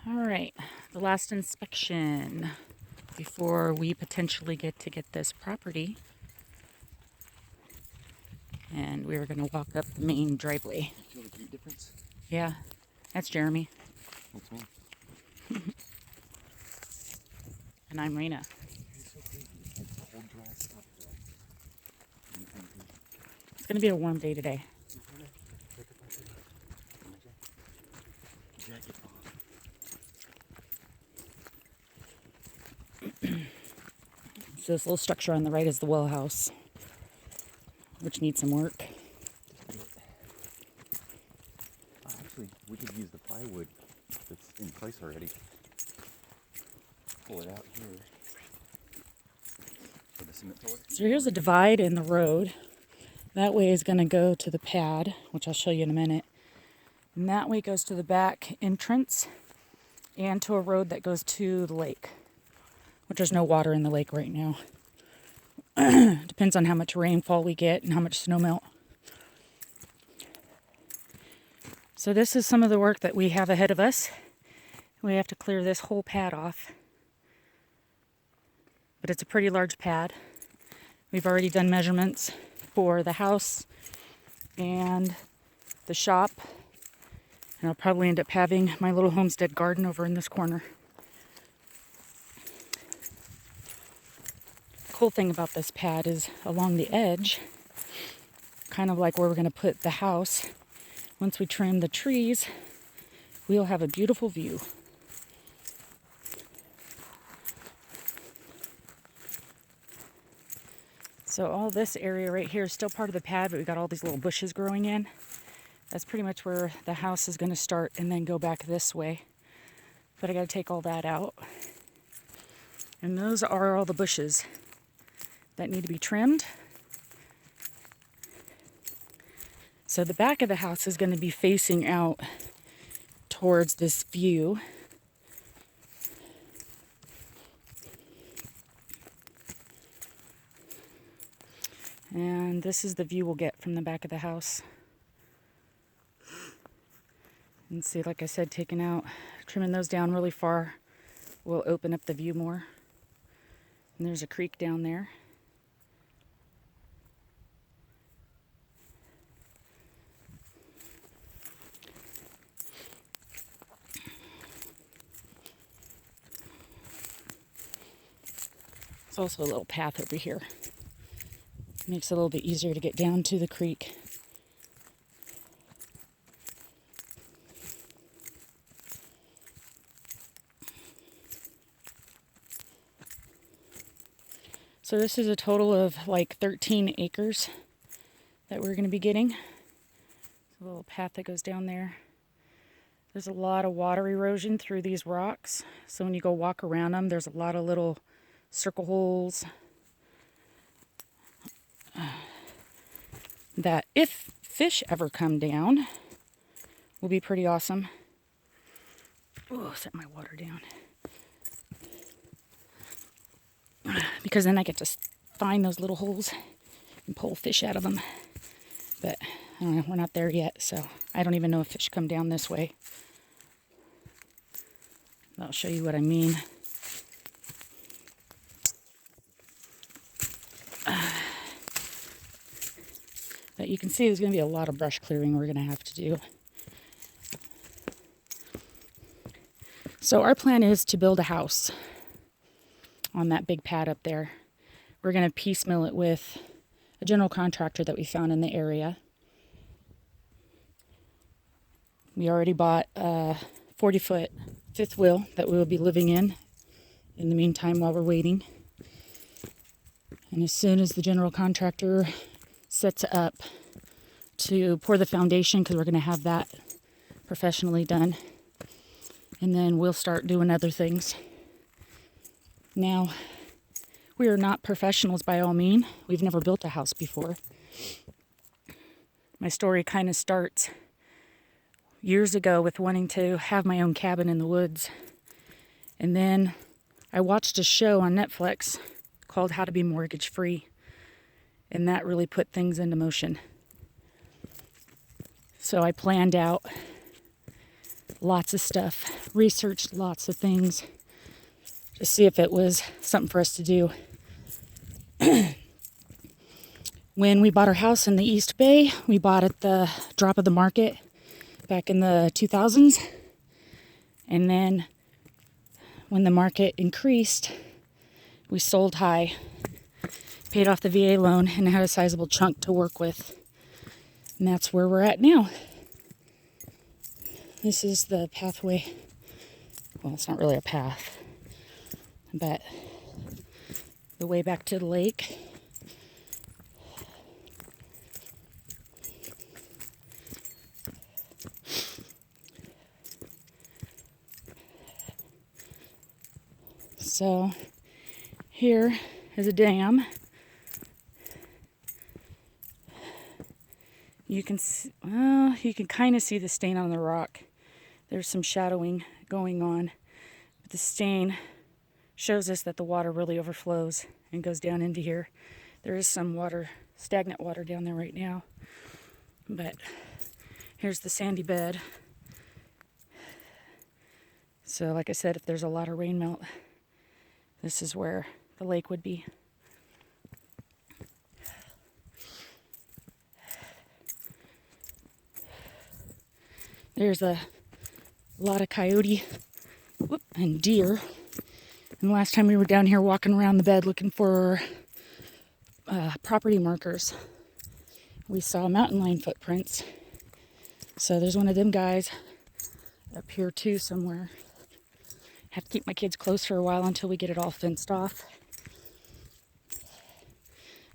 All right, the last inspection before we potentially get this property. And we were going to walk up the main driveway. You feel the heat difference? Yeah, that's Jeramey. That's me. And I'm Rayna. It's going to be a warm day today. So this little structure on the right is the well house, which needs some work. Actually, we could use the plywood that's in place already. Pull it out here for the cement pillar. So here's a divide in the road. That way is going to go to the pad, which I'll show you in a minute. And that way goes to the back entrance and to a road that goes to the lake, which there's no water in the lake right now. Depends on how much rainfall we get and how much snow melt. So this is some of the work that we have ahead of us. We have to clear this whole pad off. But it's a pretty large pad. We've already done measurements for the house and the shop. And I'll probably end up having my little homestead garden over in this corner. The cool thing about this pad is along the edge, kind of like where we're going to put the house, once we trim the trees, we'll have a beautiful view. So all this area right here is still part of the pad, but we got all these little bushes growing in. That's pretty much where the house is going to start and then go back this way. But I got to take all that out. And those are all the bushes that need to be trimmed. So the back of the house is going to be facing out towards this view. And this is the view we'll get from the back of the house. And see, like I said, taking out, trimming those down really far will open up the view more. And there's a creek down there. There's also a little path over here. Makes it a little bit easier to get down to the creek. So this is a total of like 13 acres that we're going to be getting. There's a little path that goes down there. There's a lot of water erosion through these rocks. So when you go walk around them, there's a lot of little circle holes that, if fish ever come down, will be pretty awesome. Oh, set my water down. Because then I get to find those little holes and pull fish out of them. But I don't know, we're not there yet, so I don't even know if fish come down this way. I'll show you what I mean. But you can see there's going to be a lot of brush clearing we're going to have to do. So our plan is to build a house on that big pad up there. We're going to piecemeal it with a general contractor that we found in the area. We already bought a 40-foot fifth wheel that we will be living in the meantime while we're waiting. And as soon as the general contractor sets up to pour the foundation, because we're going to have that professionally done, and then we'll start doing other things. Now, we are not professionals by all means. We've never built a house before. My story kind of starts years ago with wanting to have my own cabin in the woods. And then I watched a show on Netflix called How to Be Mortgage Free. And that really put things into motion. So I planned out lots of stuff, researched lots of things to see if it was something for us to do. When we bought our house in the East Bay, we bought at the drop of the market back in the 2000s. And then when the market increased, we sold high, paid off the VA loan, and had a sizable chunk to work with. And that's where we're at now. This is the pathway. Well, it's not really a path, but the way back to the lake. So here is a dam. You can kind of see the stain on the rock. There's some shadowing going on, but the stain shows us that the water really overflows and goes down into here. There is some water, stagnant water down there right now, but here's the sandy bed. So like I said, if there's a lot of rain melt, this is where the lake would be. There's a lot of coyote and deer. And last time we were down here walking around the bed looking for property markers, we saw mountain lion footprints. So there's one of them guys up here too somewhere. Have to keep my kids close for a while until we get it all fenced off.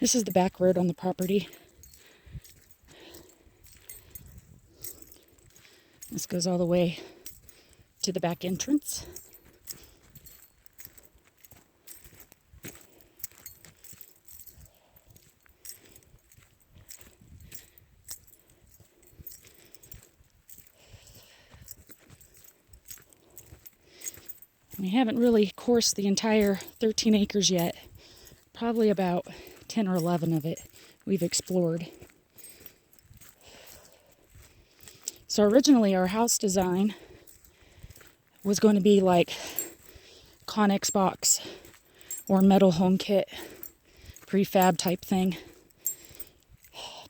This is the back road on the property. This goes all the way to the back entrance. We haven't really coursed the entire 13 acres yet. Probably about 10 or 11 of it we've explored. So originally our house design was going to be like Connex box or metal home kit, prefab type thing.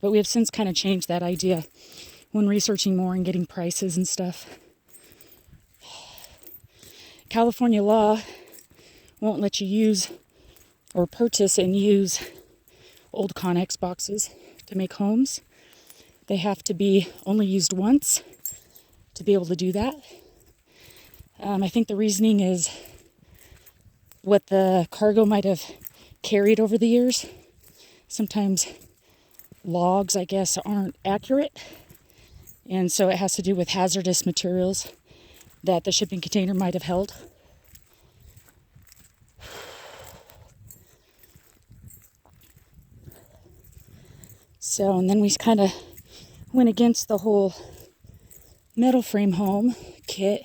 But we have since kind of changed that idea when researching more and getting prices and stuff. California law won't let you use or purchase and use old Connex boxes to make homes. They have to be only used once to be able to do that. I think the reasoning is what the cargo might have carried over the years. Sometimes logs, I guess, aren't accurate. And so it has to do with hazardous materials that the shipping container might have held. So, and then we kind of went against the whole metal frame home kit.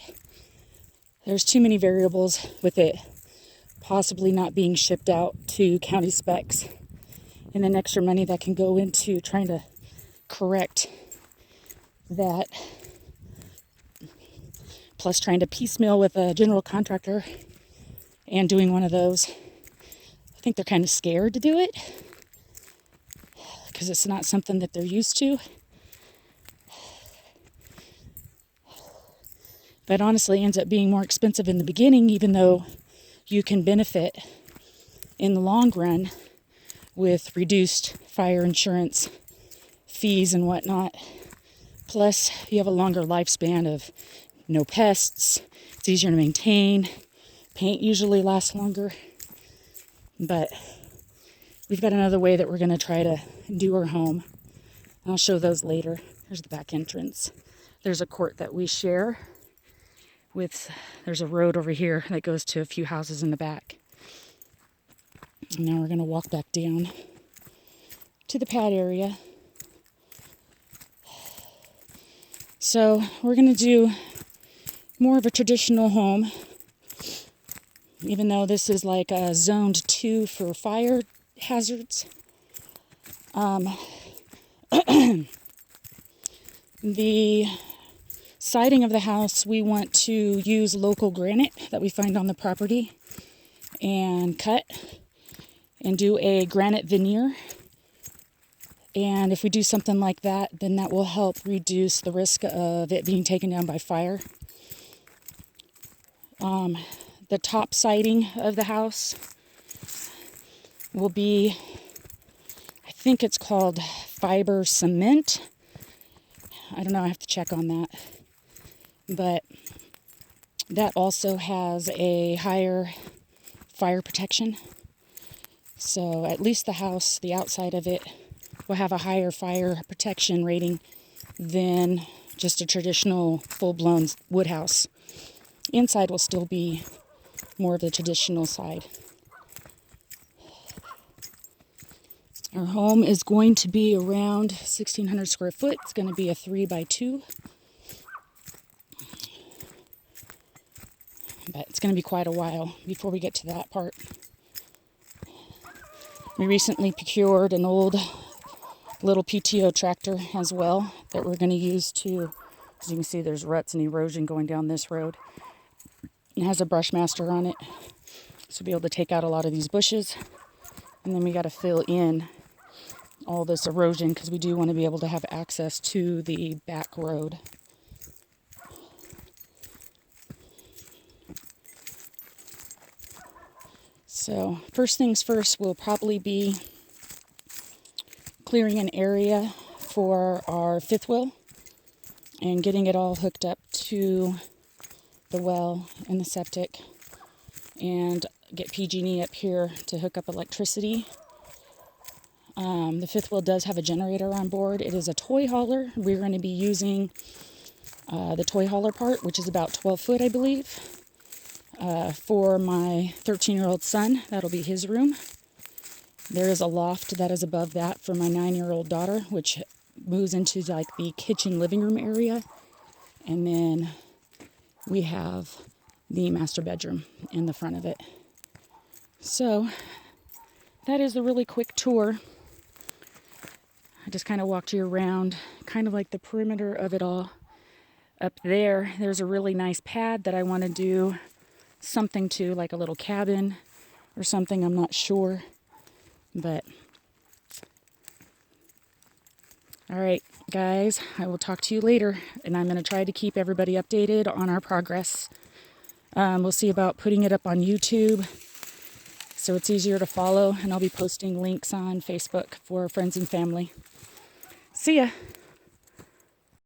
There's too many variables with it possibly not being shipped out to county specs, and then extra money that can go into trying to correct that, plus trying to piecemeal with a general contractor and doing one of those. I think they're kind of scared to do it because it's not something that they're used to. But honestly, it ends up being more expensive in the beginning, even though you can benefit in the long run with reduced fire insurance fees and whatnot. Plus, you have a longer lifespan of no pests. It's easier to maintain. Paint usually lasts longer. But we've got another way that we're going to try to do our home. I'll show those later. There's the back entrance. There's a court that we share with, there's a road over here that goes to a few houses in the back. And now we're going to walk back down to the pad area. So we're going to do more of a traditional home, even though this is like a zoned 2 for fire hazards. siding of the house, we want to use local granite that we find on the property and cut and do a granite veneer. And if we do something like that, then that will help reduce the risk of it being taken down by fire. The top siding of the house will be, I think it's called fiber cement. I don't know, I have to check on that. But that also has a higher fire protection. So at least the house, the outside of it, will have a higher fire protection rating than just a traditional full-blown wood house. Inside will still be more of the traditional side. Our home is going to be around 1,600 square foot. It's going to be a 3x2. But it's going to be quite a while before we get to that part. We recently procured an old little PTO tractor as well that we're going to use to, as you can see, there's ruts and erosion going down this road. It has a Brushmaster on it, so we'll be able to take out a lot of these bushes. And then we got to fill in all this erosion because we do want to be able to have access to the back road. So first things first, we'll probably be clearing an area for our fifth wheel and getting it all hooked up to the well and the septic, and get PG&E up here to hook up electricity. The fifth wheel does have a generator on board. It is a toy hauler. We're going to be using the toy hauler part, which is about 12 foot, I believe, for my 13-year-old son. That'll be his room. There is a loft that is above that for my 9-year-old daughter, which moves into like the kitchen living room area. And then we have the master bedroom in the front of it. So that is a really quick tour. I just kind of walked you around, kind of like the perimeter of it all. Up there, there's a really nice pad that I want to do something to, like a little cabin or something, I'm not sure. But, all right, guys, I will talk to you later, and I'm going to try to keep everybody updated on our progress. We'll see about putting it up on YouTube so it's easier to follow, and I'll be posting links on Facebook for friends and family. See ya.